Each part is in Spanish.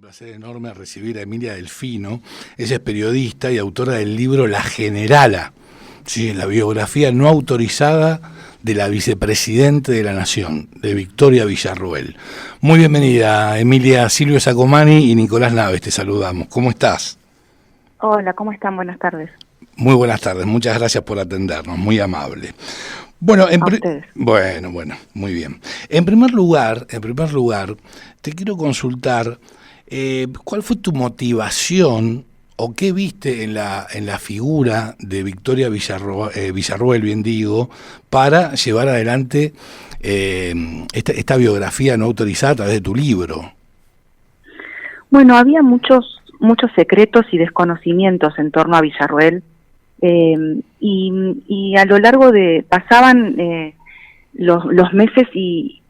Un placer enorme recibir a Emilia Delfino. Ella es periodista y autora del libro La Generala, ¿sí? La biografía no autorizada de la vicepresidente de la Nación, de Victoria Villarruel. Muy bienvenida, Emilia. Silvio Sacomani y Nicolás Naves, te saludamos. ¿Cómo estás? Hola, ¿cómo están? Buenas tardes. Muy buenas tardes, muchas gracias por atendernos, muy amable. Bueno, bueno, muy bien. En primer lugar, te quiero consultar ¿cuál fue tu motivación o qué viste en la figura de Victoria Villarruel, bien digo, para llevar adelante esta biografía no autorizada a través de tu libro? Bueno, había muchos secretos y desconocimientos en torno a Villarruel. Y a lo largo pasaban los meses y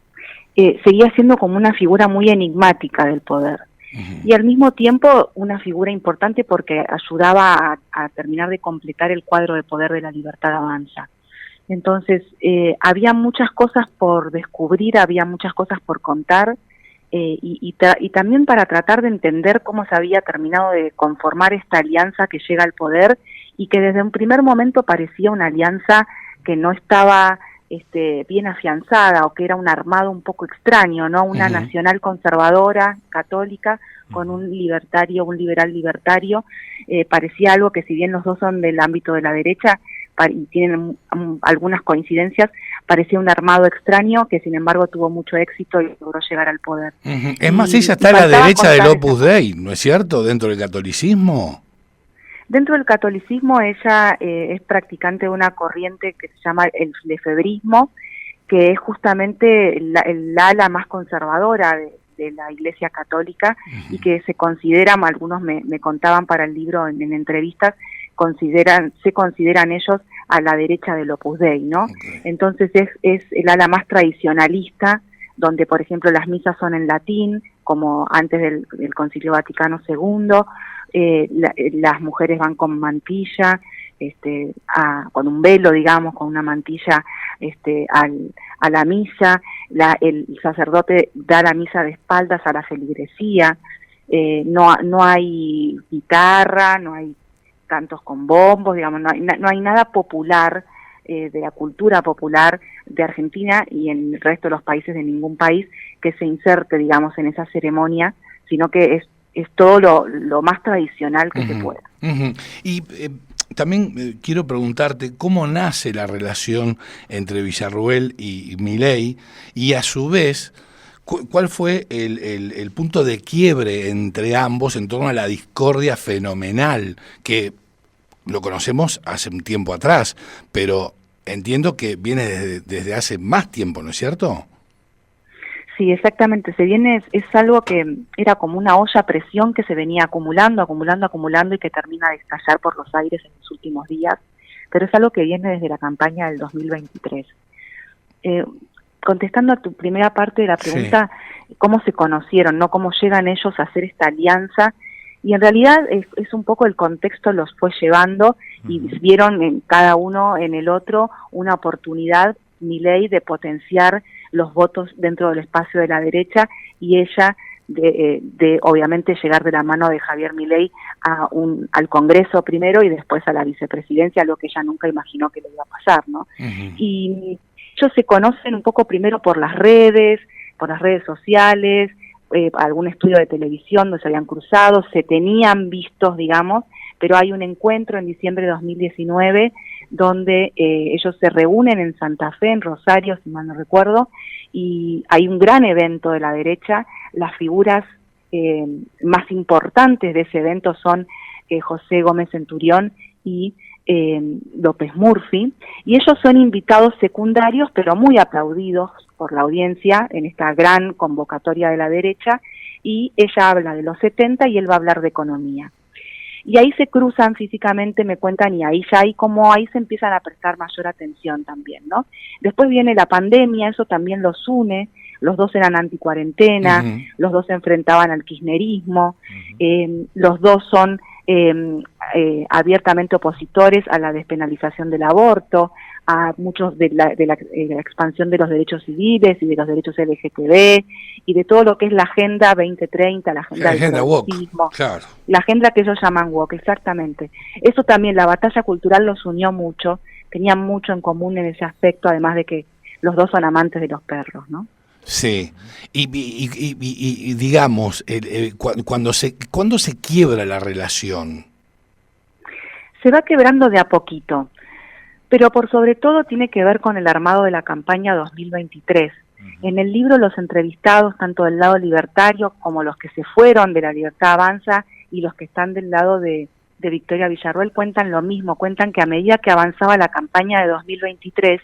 seguía siendo como una figura muy enigmática del poder. Uh-huh. Y al mismo tiempo una figura importante porque ayudaba a terminar de completar el cuadro de poder de La Libertad Avanza. Entonces había muchas cosas por descubrir, había muchas cosas por contar, y también para tratar de entender cómo se había terminado de conformar esta alianza que llega al poder y que desde un primer momento parecía una alianza que no estaba bien afianzada o que era un armado un poco extraño, ¿no? Una uh-huh. nacional conservadora, católica, con un liberal libertario, parecía algo que si bien los dos son del ámbito de la derecha y tienen algunas coincidencias, parecía un armado extraño que sin embargo tuvo mucho éxito y logró llegar al poder. Uh-huh. Es más, ella está a la derecha del Opus Dei, ¿no es cierto?, dentro del catolicismo. Dentro del catolicismo ella es practicante de una corriente que se llama el lefebrismo, que es justamente el ala más conservadora de la Iglesia Católica, uh-huh. y que se consideran, algunos me contaban para el libro en entrevistas, se consideran ellos a la derecha del Opus Dei, ¿no? Okay. Entonces es el ala más tradicionalista, donde por ejemplo las misas son en latín, como antes del Concilio Vaticano II. Las mujeres van con mantilla, con un velo, digamos, con una mantilla a la misa. El sacerdote da la misa de espaldas a la feligresía. No hay guitarra, no hay cantos con bombos, digamos, no hay nada popular, de la cultura popular de Argentina y en el resto de los países, de ningún país, que se inserte, digamos, en esa ceremonia, sino que es todo lo más tradicional que uh-huh. se pueda. Uh-huh. Y también quiero preguntarte cómo nace la relación entre Villarruel y Milei, y a su vez, ¿cuál fue el punto de quiebre entre ambos en torno a la discordia fenomenal que lo conocemos hace un tiempo atrás, pero entiendo que viene desde hace más tiempo, ¿no es cierto? Sí, exactamente. Es algo que era como una olla a presión que se venía acumulando y que termina de estallar por los aires en los últimos días, pero es algo que viene desde la campaña del 2023. Contestando a tu primera parte de la pregunta, sí. ¿Cómo se conocieron, no? ¿Cómo llegan ellos a hacer esta alianza? Y en realidad es un poco el contexto los fue llevando y vieron en cada uno en el otro una oportunidad, Milei, de potenciar los votos dentro del espacio de la derecha y ella de obviamente llegar de la mano de Javier Milei al Congreso primero y después a la vicepresidencia, lo que ella nunca imaginó que le iba a pasar, ¿no? Uh-huh. Y ellos se conocen un poco primero por las redes sociales, algún estudio de televisión donde se habían cruzado, se tenían vistos, digamos, pero hay un encuentro en diciembre de 2019 donde ellos se reúnen en Santa Fe, en Rosario, si mal no recuerdo, y hay un gran evento de la derecha. Las figuras más importantes de ese evento son José Gómez Centurión y López Murphy, y ellos son invitados secundarios, pero muy aplaudidos por la audiencia en esta gran convocatoria de la derecha, y ella habla de los 70 y él va a hablar de economía. Y ahí se cruzan físicamente, me cuentan, y ahí se empiezan a prestar mayor atención también, ¿no? Después viene la pandemia, eso también los une, los dos eran anticuarentena, uh-huh. los dos se enfrentaban al kirchnerismo, uh-huh. Los dos son abiertamente opositores a la despenalización del aborto, a muchos de la expansión de los derechos civiles y de los derechos LGTB y de todo lo que es la Agenda 2030, la Agenda del progresismo, claro. La agenda que ellos llaman woke, exactamente. Eso también, la batalla cultural los unió mucho, tenían mucho en común en ese aspecto, además de que los dos son amantes de los perros, ¿no? Sí, y digamos, cuando se quiebra la relación. Se va quebrando de a poquito, pero por sobre todo tiene que ver con el armado de la campaña 2023. En el libro los entrevistados, tanto del lado libertario como los que se fueron de La Libertad Avanza y los que están del lado de Victoria Villarroel, cuentan lo mismo, cuentan que a medida que avanzaba la campaña de 2023,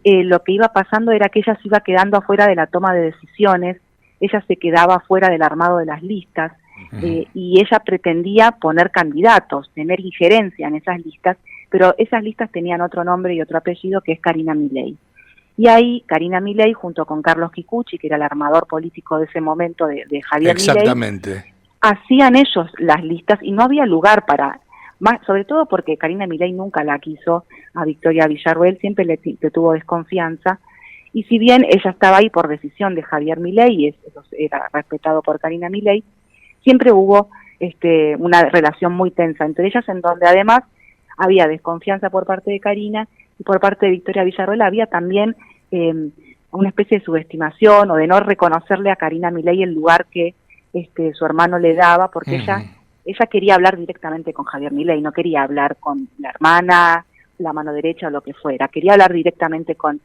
lo que iba pasando era que ella se iba quedando afuera de la toma de decisiones, ella se quedaba afuera del armado de las listas, y ella pretendía poner candidatos, tener injerencia en esas listas, pero esas listas tenían otro nombre y otro apellido, que es Karina Milei. Y ahí Karina Milei, junto con Carlos Kikuchi, que era el armador político de ese momento de Javier Milei, hacían ellos las listas y no había lugar para, más, sobre todo porque Karina Milei nunca la quiso a Victoria Villarroel, siempre le tuvo desconfianza, y si bien ella estaba ahí por decisión de Javier Milei, y eso era respetado por Karina Milei, siempre hubo una relación muy tensa entre ellas, en donde además había desconfianza por parte de Karina, y por parte de Victoria Villarroel había también una especie de subestimación o de no reconocerle a Karina Milei el lugar que su hermano le daba, porque ella quería hablar directamente con Javier Milei, no quería hablar con la hermana, la mano derecha o lo que fuera, quería hablar directamente con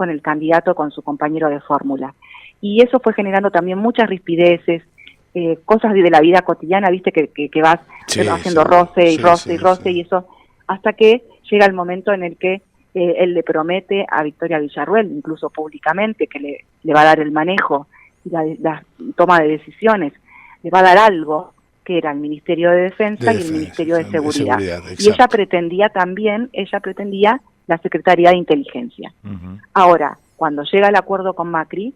el candidato, con su compañero de fórmula. Y eso fue generando también muchas rispideces, cosas de la vida cotidiana, viste, que vas haciendo roce y roce, y eso, hasta que llega el momento en el que él le promete a Victoria Villarroel, incluso públicamente, que le va a dar el manejo y la toma de decisiones, le va a dar algo, que era el Ministerio de Defensa y el Ministerio de Seguridad. Y ella pretendía la Secretaría de Inteligencia. Ahora, cuando llega el acuerdo con Macri,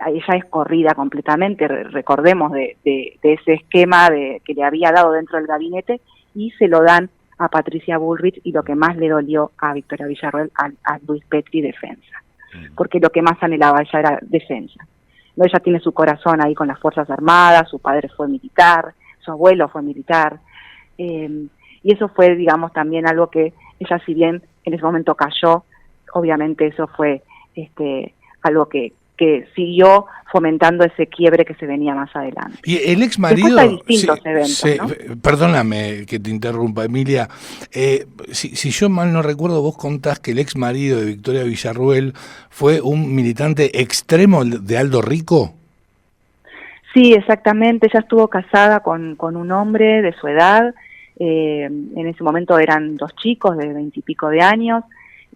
ella es corrida completamente, recordemos de ese esquema que le había dado dentro del gabinete, y se lo dan a Patricia Bullrich, y lo que más le dolió a Victoria Villarroel, a Luis Petri, Defensa, porque lo que más anhelaba ella era Defensa. Ella tiene su corazón ahí con las Fuerzas Armadas, su padre fue militar, su abuelo fue militar, y eso fue, digamos, también algo que ella, si bien en ese momento cayó, obviamente eso fue algo que siguió fomentando ese quiebre que se venía más adelante. Y el ex marido, hay distintos eventos, ¿no? Perdóname que te interrumpa, Emilia, si yo mal no recuerdo, vos contás que el ex marido de Victoria Villarroel fue un militante extremo de Aldo Rico. Sí, exactamente, ella estuvo casada con un hombre de su edad, en ese momento eran dos chicos de 20 y pico de años,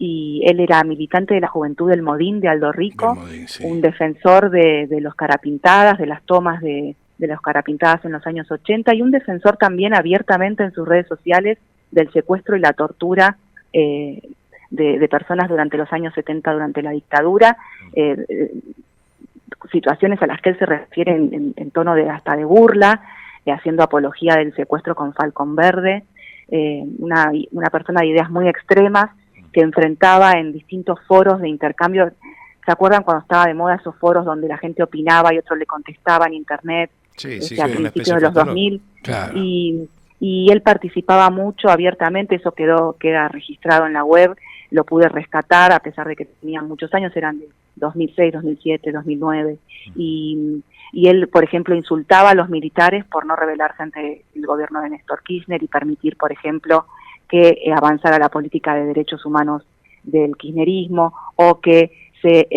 y él era militante de la Juventud del Modín de Aldo Rico, un defensor de los Carapintadas, de las tomas de los Carapintadas en los años 80, y un defensor también abiertamente en sus redes sociales del secuestro y la tortura de personas durante los años 70, durante la dictadura, situaciones a las que él se refiere en tono hasta de burla, haciendo apología del secuestro con Falcón Verde, una persona de ideas muy extremas, que enfrentaba en distintos foros de intercambio. ¿Se acuerdan cuando estaba de moda esos foros donde la gente opinaba y otros le contestaban en internet? A principios de los 2000. Claro. Y él participaba mucho abiertamente, eso queda registrado en la web, lo pude rescatar a pesar de que tenían muchos años, eran de 2006, 2007, 2009, y él, por ejemplo, insultaba a los militares por no rebelarse ante el gobierno de Néstor Kirchner y permitir, por ejemplo, que avanzara la política de derechos humanos del kirchnerismo, o que se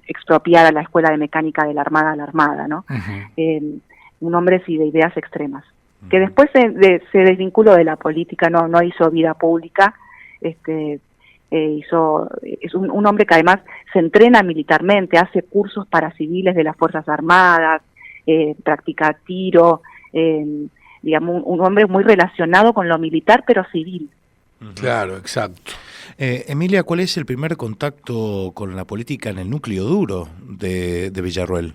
expropiara la escuela de mecánica de la Armada, ¿no? Un hombre sí de ideas extremas, que después se desvinculó de la política, no hizo vida pública, es un hombre que además se entrena militarmente, hace cursos para civiles de las Fuerzas Armadas, practica tiro, digamos, un hombre muy relacionado con lo militar, pero civil. Claro, exacto. Emilia, ¿cuál es el primer contacto con la política en el núcleo duro de Villarroel?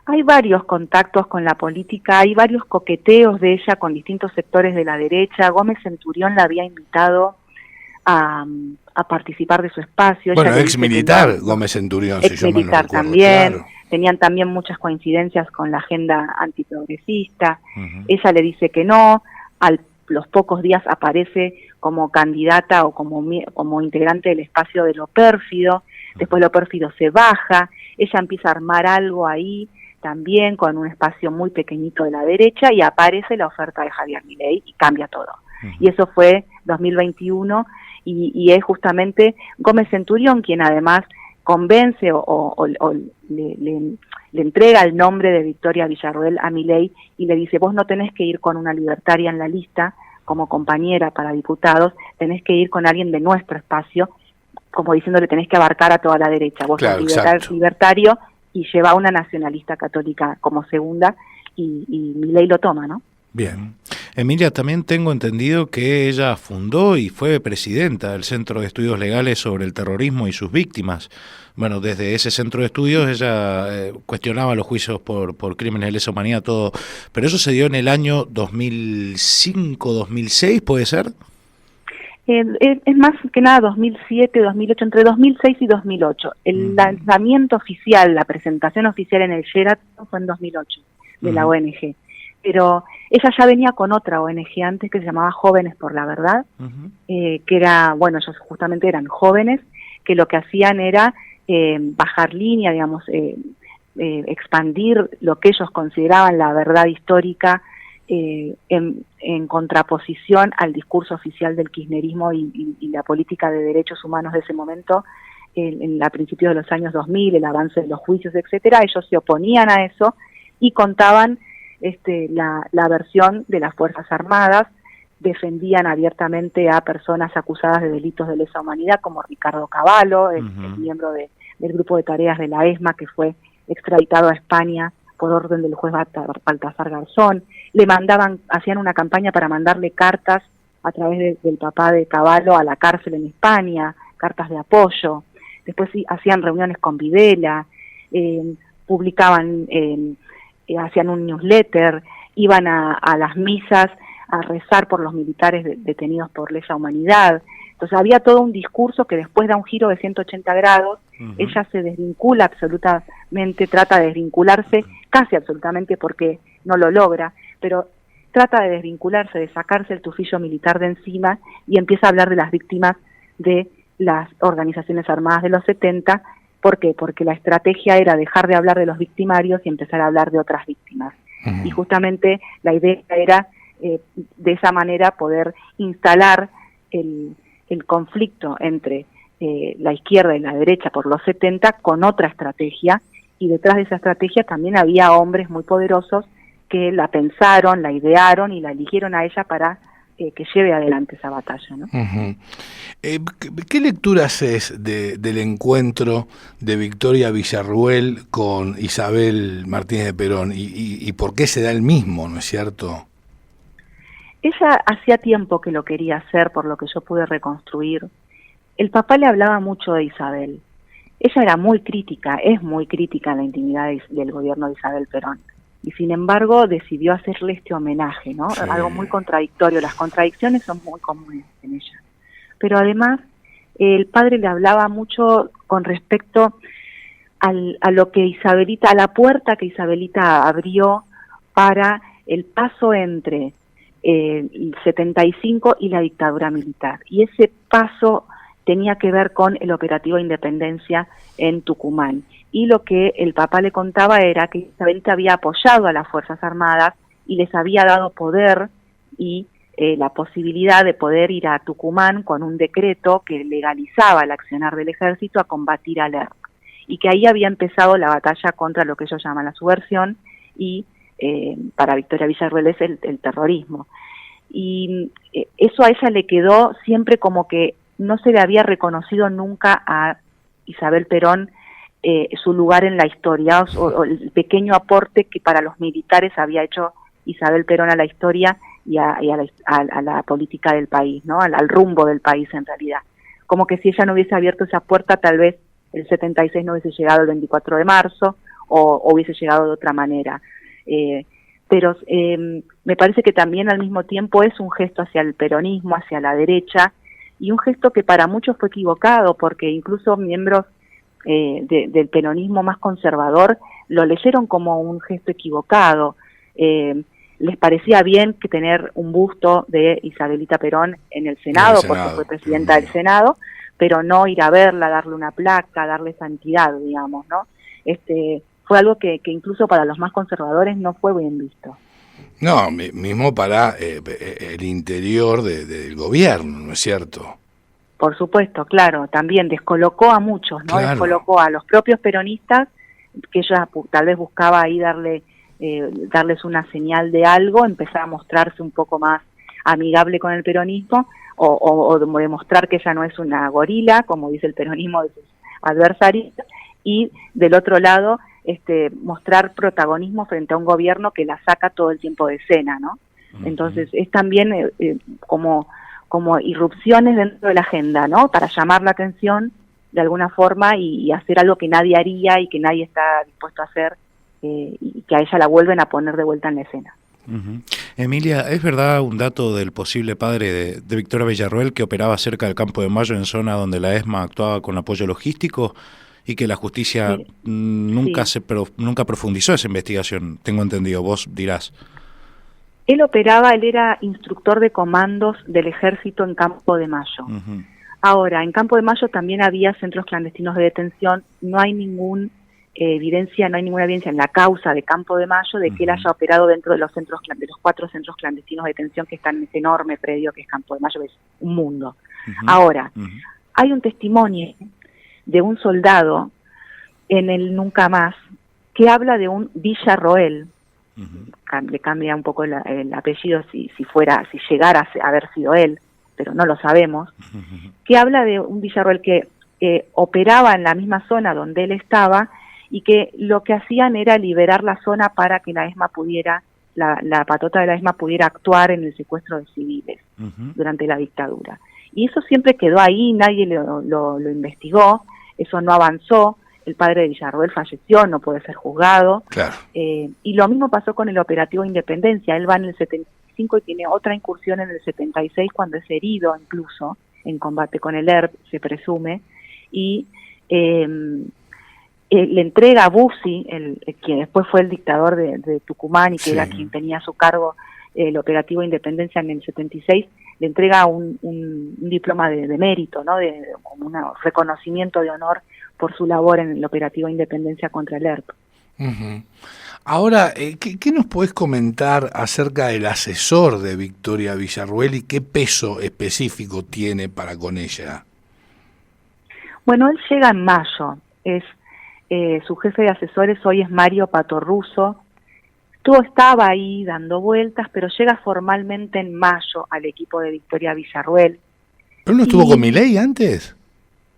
Hay varios contactos con la política, hay varios coqueteos de ella con distintos sectores de la derecha. Gómez Centurión la había invitado a participar de su espacio. Bueno, ex militar, Gómez Centurión, si yo mal no recuerdo, también, claro. Tenían también muchas coincidencias con la agenda antiprogresista. Ella le dice que no, los pocos días aparece como candidata o como integrante del espacio de Lo Pérfido. Después Lo Pérfido se baja, ella empieza a armar algo ahí también con un espacio muy pequeñito de la derecha y aparece la oferta de Javier Milei y cambia todo. Y eso fue 2021 y es justamente Gómez Centurión quien además convence o le entrega el nombre de Victoria Villarruel a Milei y le dice, vos no tenés que ir con una libertaria en la lista como compañera para diputados, tenés que ir con alguien de nuestro espacio, como diciéndole tenés que abarcar a toda la derecha, vos claro, sos libertario y lleva a una nacionalista católica como segunda y Milei lo toma, ¿no? Bien. Emilia, también tengo entendido que ella fundó y fue presidenta del Centro de Estudios Legales sobre el Terrorismo y sus Víctimas. Bueno, desde ese centro de estudios ella cuestionaba los juicios por crímenes de lesa humanidad, todo. Pero eso se dio en el año 2005, 2006, ¿puede ser? Es más que nada 2007, 2008, entre 2006 y 2008. El lanzamiento oficial, la presentación oficial en el Sheraton fue en 2008 de la ONG. Pero ella ya venía con otra ONG antes que se llamaba Jóvenes por la Verdad, que era, bueno, ellos justamente eran jóvenes, que lo que hacían era bajar línea, digamos, expandir lo que ellos consideraban la verdad histórica en contraposición al discurso oficial del kirchnerismo y la política de derechos humanos de ese momento, a principios de los años 2000, el avance de los juicios, etcétera. Ellos se oponían a eso y contaban la versión de las Fuerzas Armadas, defendían abiertamente a personas acusadas de delitos de lesa humanidad como Ricardo Cavallo, el miembro del grupo de tareas de la ESMA que fue extraditado a España por orden del juez Baltasar Garzón. Hacían una campaña para mandarle cartas a través del papá de Cavallo a la cárcel en España, cartas de apoyo. Después hacían reuniones con Videla, publicaban, hacían un newsletter, iban a las misas a rezar por los militares detenidos por lesa humanidad. Entonces había todo un discurso que después da un giro de 180 grados, ella se desvincula absolutamente, trata de desvincularse, casi absolutamente porque no lo logra, pero trata de desvincularse, de sacarse el tufillo militar de encima y empieza a hablar de las víctimas de las organizaciones armadas de los 70. ¿Por qué? Porque la estrategia era dejar de hablar de los victimarios y empezar a hablar de otras víctimas. Y justamente la idea era de esa manera poder instalar el conflicto entre la izquierda y la derecha por los 70 con otra estrategia, y detrás de esa estrategia también había hombres muy poderosos que la pensaron, la idearon y la eligieron a ella para que lleve adelante esa batalla, ¿no? ¿Qué lectura haces del encuentro de Victoria Villarruel con Isabel Martínez de Perón y por qué se da el mismo, ¿no es cierto? Ella hacía tiempo que lo quería hacer, por lo que yo pude reconstruir. El papá le hablaba mucho de Isabel. Ella era muy crítica, es muy crítica en la intimidad del gobierno de Isabel Perón. Y sin embargo decidió hacerle este homenaje, ¿no? Sí. Algo muy contradictorio. Las contradicciones son muy comunes en ella. Pero además, el padre le hablaba mucho con respecto a lo que Isabelita, a la puerta que Isabelita abrió para el paso entre el 75 y la dictadura militar. Y ese paso tenía que ver con el operativo Independencia en Tucumán. Y lo que el papá le contaba era que Isabelita había apoyado a las Fuerzas Armadas y les había dado poder y la posibilidad de poder ir a Tucumán con un decreto que legalizaba el accionar del ejército a combatir al ERP. Y que ahí había empezado la batalla contra lo que ellos llaman la subversión y para Victoria Villarruel es el terrorismo. Y eso a ella le quedó siempre como que no se le había reconocido nunca a Isabel Perón su lugar en la historia o el pequeño aporte que para los militares había hecho Isabel Perón a la historia y a la política del país, ¿no? Al rumbo del país en realidad. Como que si ella no hubiese abierto esa puerta, tal vez el 76 no hubiese llegado el 24 de marzo, o hubiese llegado de otra manera. Pero me parece que también al mismo tiempo es un gesto hacia el peronismo, hacia la derecha, y un gesto que para muchos fue equivocado, porque incluso miembros del peronismo más conservador lo leyeron como un gesto equivocado. Les parecía bien que tener un busto de Isabelita Perón en el Senado, porque fue presidenta del Senado, pero no ir a verla, darle una placa, darle santidad, digamos, ¿no? Fue algo que incluso para los más conservadores no fue bien visto. No, mismo para el interior del gobierno, ¿no es cierto? Por supuesto, claro, también descolocó a muchos, ¿no? Claro. Descolocó a los propios peronistas, que ella tal vez buscaba ahí darles una señal de algo, empezar a mostrarse un poco más amigable con el peronismo, o demostrar que ella no es una gorila, como dice el peronismo de sus adversarios, y del otro lado, mostrar protagonismo frente a un gobierno que la saca todo el tiempo de escena, ¿no? Uh-huh. Entonces es también como irrupciones dentro de la agenda, ¿no? Para llamar la atención de alguna forma y hacer algo que nadie haría y que nadie está dispuesto a hacer, y que a ella la vuelven a poner de vuelta en la escena. Uh-huh. Emilia, ¿es verdad un dato del posible padre de Victoria Villarroel que operaba cerca del Campo de Mayo en zona donde la ESMA actuaba con apoyo logístico y que la justicia nunca profundizó esa investigación? Tengo entendido, vos dirás. Él era instructor de comandos del ejército en Campo de Mayo. Uh-huh. Ahora, en Campo de Mayo también había centros clandestinos de detención. No hay ninguna evidencia en la causa de Campo de Mayo de que él haya operado dentro de los 4 centros clandestinos de detención que están en ese enorme predio que es Campo de Mayo, que es un mundo. Uh-huh. Ahora, hay un testimonio de un soldado en el Nunca Más que habla de un Villarroel. Uh-huh. Le cambia un poco el apellido si llegara a haber sido él, pero no lo sabemos. Uh-huh. Que habla de un Villarroel que operaba en la misma zona donde él estaba y que lo que hacían era liberar la zona para que la ESMA la patota de la ESMA pudiera actuar en el secuestro de civiles durante la dictadura. Y eso siempre quedó ahí, nadie lo investigó, eso no avanzó. El padre de Villarroel falleció, no puede ser juzgado. Claro. Y lo mismo pasó con el operativo Independencia. Él va en el 75 y tiene otra incursión en el 76 cuando es herido incluso en combate con el ERP, se presume, y le entrega a Bussi, quien después fue el dictador de Tucumán y que era quien tenía a su cargo el operativo Independencia en el 76, le entrega un diploma de mérito, ¿no? Como un reconocimiento de honor por su labor en el operativo Independencia contra el ERP. Uh-huh. Ahora, ¿qué nos podés comentar acerca del asesor de Victoria Villarroel y qué peso específico tiene para con ella? Bueno, él llega en mayo, su jefe de asesores hoy es Mario Patorruso. Estaba ahí dando vueltas, pero llega formalmente en mayo al equipo de Victoria Villarroel. ¿Pero no estuvo con Milei antes?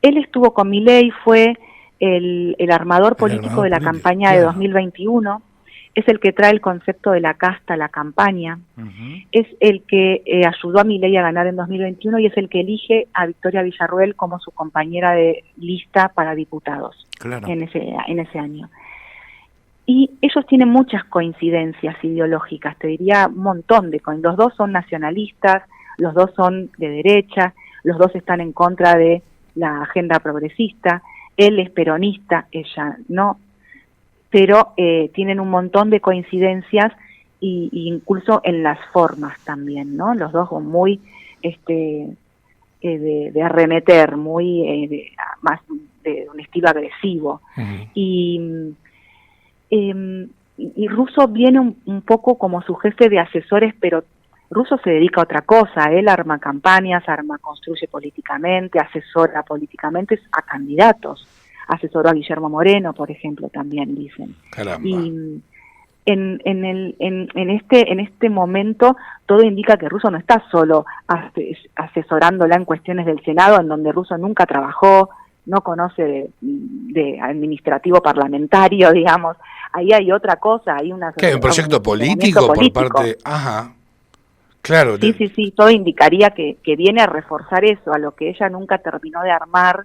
Él estuvo con Milei, fue el armador político de la campaña de 2021, es el que trae el concepto de la casta a la campaña, es el que ayudó a Milei a ganar en 2021 y es el que elige a Victoria Villarroel como su compañera de lista para diputados en ese año. Y ellos tienen muchas coincidencias ideológicas, te diría un montón de coincidencias. Los dos son nacionalistas, los dos son de derecha, los dos están en contra de la agenda progresista, él es peronista, ella no, pero tienen un montón de coincidencias y incluso en las formas también, ¿no? Los dos son muy de arremeter, muy más de un estilo agresivo. Uh-huh. Y Russo viene un poco como su jefe de asesores, pero Russo se dedica a otra cosa. Él arma campañas, construye políticamente, asesora políticamente a candidatos. Asesoró a Guillermo Moreno, por ejemplo, también dicen. Caramba. Y en este momento todo indica que Russo no está solo asesorándola en cuestiones del Senado, en donde Russo nunca trabajó, no conoce de administrativo parlamentario, digamos. Ahí hay otra cosa, hay una... ¿Qué? ¿Un proyecto político por parte...? Ajá, claro. Sí, todo indicaría que viene a reforzar eso, a lo que ella nunca terminó de armar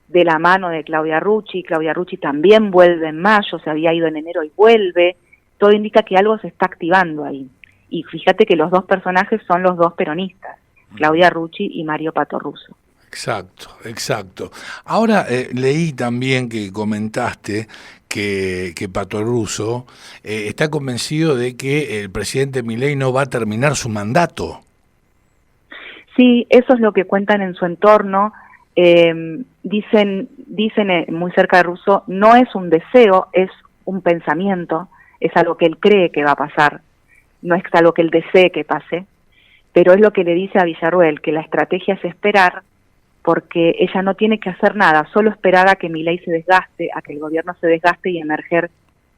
de la mano de Claudia Rucci. Claudia Rucci también vuelve en mayo, se había ido en enero y vuelve. Todo indica que algo se está activando ahí. Y fíjate que los dos personajes son los dos peronistas, Claudia Rucci y Mario Pato Russo. Exacto, exacto. Ahora leí también que comentaste que Pato Russo está convencido de que el presidente Milei no va a terminar su mandato. Sí, eso es lo que cuentan en su entorno. Dicen muy cerca de Russo, no es un deseo, es un pensamiento, es algo que él cree que va a pasar, no es algo que él desee que pase, pero es lo que le dice a Villarruel, que la estrategia es esperar, porque ella no tiene que hacer nada, solo esperar a que Milei se desgaste, a que el gobierno se desgaste y emerger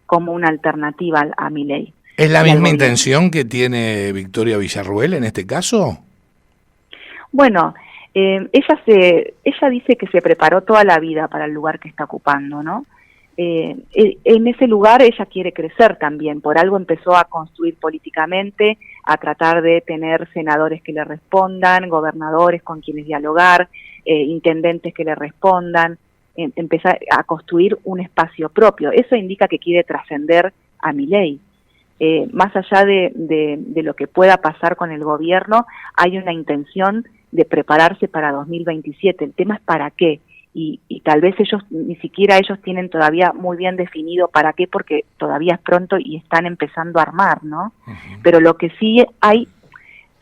como una alternativa a Milei. ¿Es la misma intención que tiene Victoria Villarruel en este caso? Bueno, ella dice que se preparó toda la vida para el lugar que está ocupando, ¿no? En ese lugar ella quiere crecer también, por algo empezó a construir políticamente, a tratar de tener senadores que le respondan, gobernadores con quienes dialogar, intendentes que le respondan, empezar a construir un espacio propio. Eso indica que quiere trascender a Milei. Más allá de lo que pueda pasar con el gobierno, hay una intención de prepararse para 2027. El tema es para qué. Y tal vez ni siquiera ellos tienen todavía muy bien definido para qué, porque todavía es pronto y están empezando a armar, ¿no? Pero lo que sí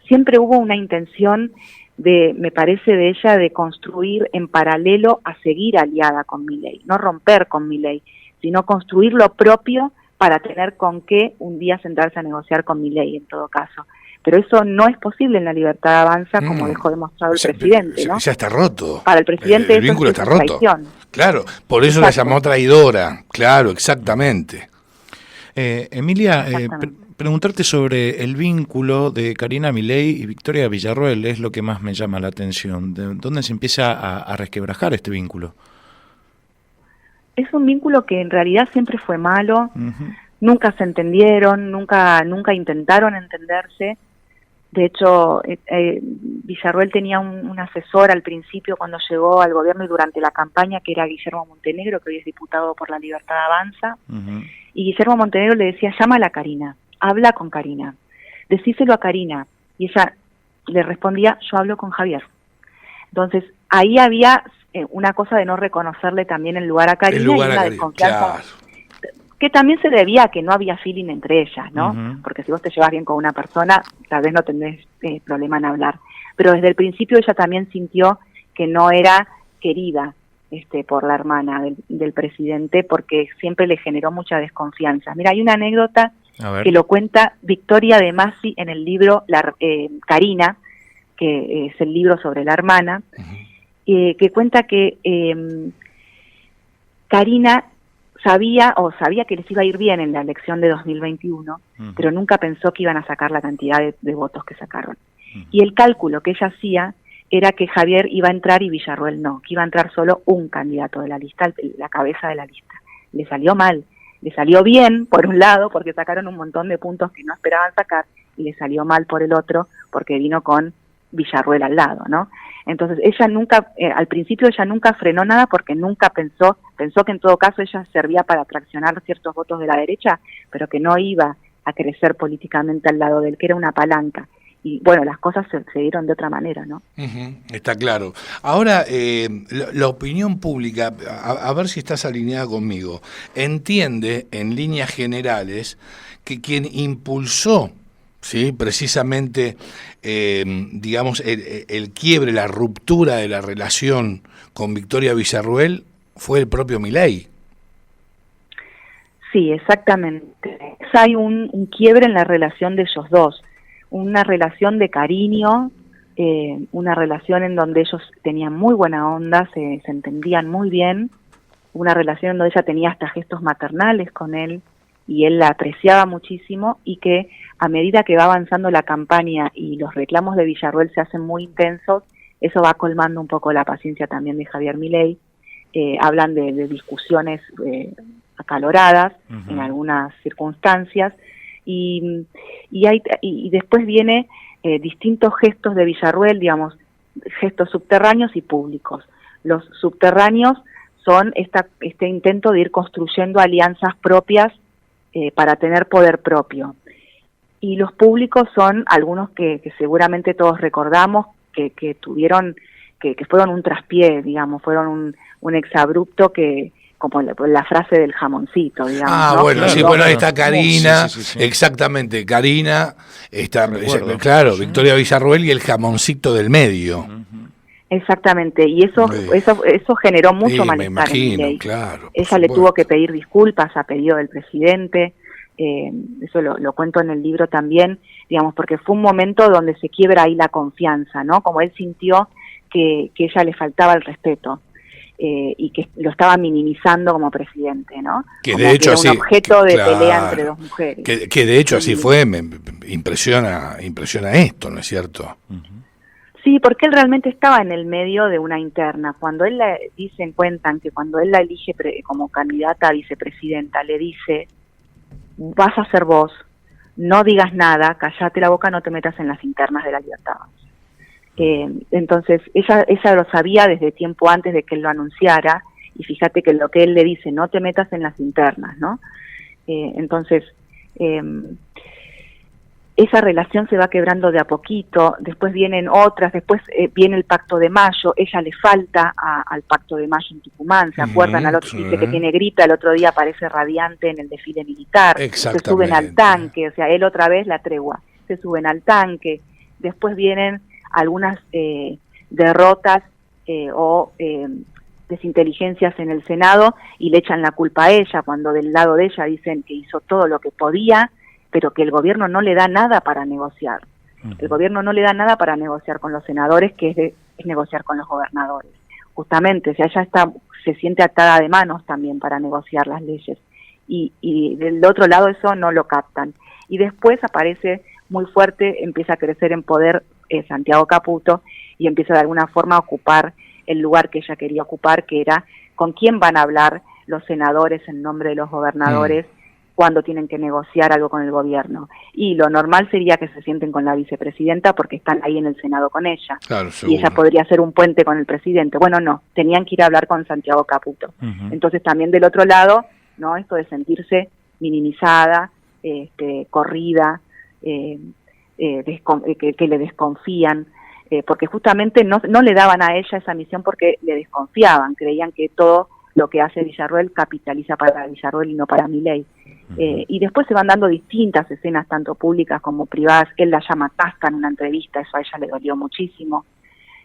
siempre hubo una intención me parece de ella, de construir en paralelo a seguir aliada con Milei, no romper con Milei, sino construir lo propio para tener con qué un día sentarse a negociar con Milei en todo caso. Pero eso no es posible en la Libertad Avanza, como dejó demostrado el presidente, ¿no? Ya está roto. Para el presidente el vínculo está roto. Traición. Claro, por eso la llamó traidora. Claro, exactamente. Emilia, preguntarte sobre el vínculo de Karina Milei y Victoria Villarruel es lo que más me llama la atención. ¿De dónde se empieza a resquebrajar este vínculo? Es un vínculo que en realidad siempre fue malo. Nunca se entendieron, nunca intentaron entenderse. De hecho, Villarruel tenía un asesor al principio cuando llegó al gobierno y durante la campaña, que era Guillermo Montenegro, que hoy es diputado por la Libertad Avanza. Y Guillermo Montenegro le decía, llámala a Karina, habla con Karina, decíselo a Karina. Y ella le respondía, yo hablo con Javier. Entonces, ahí había una cosa de no reconocerle también el lugar a Karina y una desconfianza. Claro. Que también se debía a que no había feeling entre ellas, ¿no? Porque si vos te llevas bien con una persona, tal vez no tenés problema en hablar. Pero desde el principio ella también sintió que no era querida por la hermana del presidente, porque siempre le generó mucha desconfianza. Mira, hay una anécdota que lo cuenta Victoria De Masi en el libro Karina, que es el libro sobre la hermana, que cuenta que Karina sabía que les iba a ir bien en la elección de 2021, pero nunca pensó que iban a sacar la cantidad de votos que sacaron. Y el cálculo que ella hacía era que Javier iba a entrar y Villarruel no, que iba a entrar solo un candidato de la lista, la cabeza de la lista. Le salió mal, le salió bien por un lado porque sacaron un montón de puntos que no esperaban sacar, y le salió mal por el otro porque vino con Villarruel al lado, ¿no? Entonces ella nunca, al principio ella nunca frenó nada porque nunca pensó que en todo caso ella servía para traccionar ciertos votos de la derecha, pero que no iba a crecer políticamente al lado de él, que era una palanca. Y bueno, las cosas se dieron de otra manera, ¿no? Está claro. Ahora, la opinión pública, a ver si estás alineada conmigo, entiende en líneas generales que quien impulsó, ¿sí?, precisamente, digamos, el quiebre, la ruptura de la relación con Victoria Villarruel fue el propio Milei. Sí, exactamente. Hay un quiebre en la relación de ellos dos, una relación de cariño, una relación en donde ellos tenían muy buena onda, se entendían muy bien, una relación en donde ella tenía hasta gestos maternales con él, y él la apreciaba muchísimo, y que a medida que va avanzando la campaña y los reclamos de Villarruel se hacen muy intensos, eso va colmando un poco la paciencia también de Javier Milei. Hablan de discusiones acaloradas en algunas circunstancias, y después viene distintos gestos de Villarruel, digamos, gestos subterráneos y públicos. Los subterráneos son este intento de ir construyendo alianzas propias para tener poder propio. Y los públicos son algunos que seguramente todos recordamos, que fueron un traspié, digamos, fueron un exabrupto que, como la frase del jamoncito, digamos. ¿no? Bueno, claro, sí, claro. bueno, está Karina, Sí. exactamente, Karina, Claro, sí. Victoria Villarroel y el jamoncito del medio. Exactamente, y eso generó mucho Sí, me malestar en imagino, Milei. claro. Ella le tuvo que pedir disculpas a pedido del presidente, eso lo cuento en el libro también, digamos, porque fue un momento donde se quiebra ahí la confianza, ¿no? Como él sintió que ella le faltaba el respeto. Y que lo estaba minimizando como presidente, ¿no? Que como de hecho que era un objeto de claro, pelea entre dos mujeres. Que de hecho así fue, me impresiona esto, ¿no es cierto? Sí, porque él realmente estaba en el medio de una interna. Cuando él cuentan que cuando él la elige como candidata a vicepresidenta, le dice, vas a ser vos, no digas nada, callate la boca, no te metas en las internas de la Libertad. Entonces ella lo sabía desde tiempo antes de que él lo anunciara, y fíjate que lo que él le dice, no te metas en las internas, ¿no? Entonces esa relación se va quebrando de a poquito, después vienen otras, después viene el Pacto de Mayo, ella le falta al Pacto de Mayo en Tucumán, ¿se acuerdan? Al otro dice que tiene gripe, al otro día aparece radiante en el desfile militar, se suben al tanque, o sea, él otra vez la tregua, se suben al tanque, después vienen algunas derrotas o desinteligencias en el Senado y le echan la culpa a ella, cuando del lado de ella dicen que hizo todo lo que podía, pero que el gobierno no le da nada para negociar. El gobierno no le da nada para negociar con los senadores, que es negociar con los gobernadores. Justamente, o sea, ella se siente atada de manos también para negociar las leyes. Y del otro lado eso no lo captan. Y después aparece muy fuerte, empieza a crecer en poder Santiago Caputo y empieza de alguna forma a ocupar el lugar que ella quería ocupar, que era con quién van a hablar los senadores en nombre de los gobernadores cuando tienen que negociar algo con el gobierno. Y lo normal sería que se sienten con la vicepresidenta porque están ahí en el Senado con ella. Claro, y ella podría hacer un puente con el presidente. Bueno, no, tenían que ir a hablar con Santiago Caputo. Entonces también del otro lado, ¿no? Esto de sentirse minimizada, corrida, que le desconfían, porque justamente no le daban a ella esa misión porque le desconfiaban, creían que todo lo que hace Villarroel capitaliza para Villarroel y no para Milei. Y después se van dando distintas escenas, tanto públicas como privadas. Él la llama Tasca en una entrevista, eso a ella le dolió muchísimo.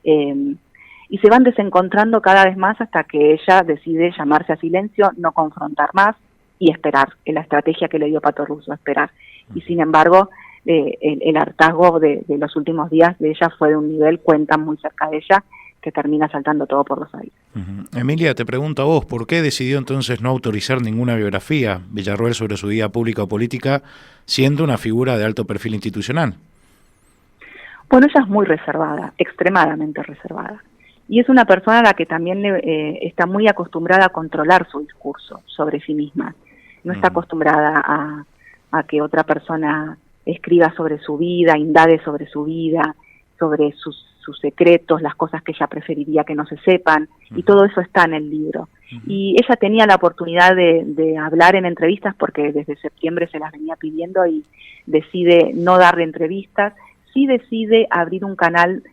Y se van desencontrando cada vez más hasta que ella decide llamarse a silencio, no confrontar más y esperar, en la estrategia que le dio Pato Russo, esperar. Y sin embargo, el hartazgo de los últimos días de ella fue de un nivel, cuentan muy cerca de ella, que termina saltando todo por los aires. Emilia, te pregunto a vos, ¿por qué decidió entonces no autorizar ninguna biografía Villarroel sobre su vida pública o política, siendo una figura de alto perfil institucional? Bueno, ella es muy reservada, extremadamente reservada. Y es una persona a la que también está muy acostumbrada a controlar su discurso sobre sí misma. No está acostumbrada a que otra persona escriba sobre su vida, indague sobre su vida, sobre sus secretos, las cosas que ella preferiría que no se sepan, y todo eso está en el libro. Y ella tenía la oportunidad de hablar en entrevistas porque desde septiembre se las venía pidiendo y decide no darle entrevistas, sí decide abrir un canal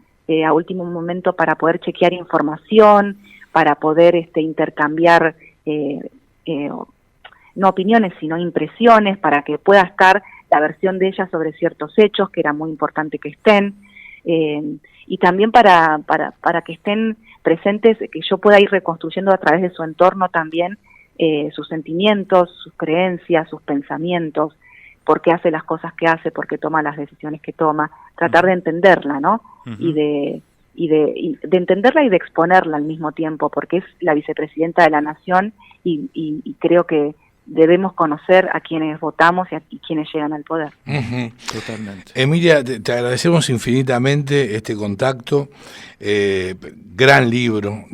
a último momento para poder chequear información, para poder intercambiar no opiniones sino impresiones, para que pueda estar la versión de ella sobre ciertos hechos, que era muy importante que estén, y también para que estén presentes, que yo pueda ir reconstruyendo a través de su entorno también sus sentimientos, sus creencias, sus pensamientos, por qué hace las cosas que hace, por qué toma las decisiones que toma, tratar de entenderla, ¿no? Y de entenderla y de exponerla al mismo tiempo, porque es la vicepresidenta de la Nación y creo que debemos conocer a quienes votamos y quienes llegan al poder. Totalmente. Emilia, te agradecemos infinitamente este contacto. Gran libro,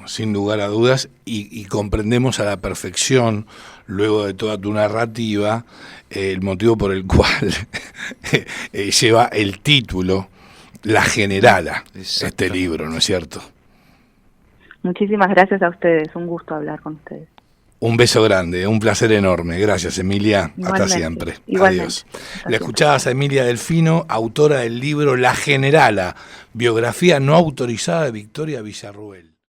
sin lugar a dudas, y comprendemos a la perfección, luego de toda tu narrativa, el motivo por el cual lleva el título La Generala, este libro, ¿no es cierto? Muchísimas gracias a ustedes, un gusto hablar con ustedes. Un beso grande, un placer enorme. Gracias, Emilia. Igualmente, hasta siempre. Igualmente. Adiós. Le escuchabas a Emilia Delfino, autora del libro La Generala, biografía no autorizada de Victoria Villarruel.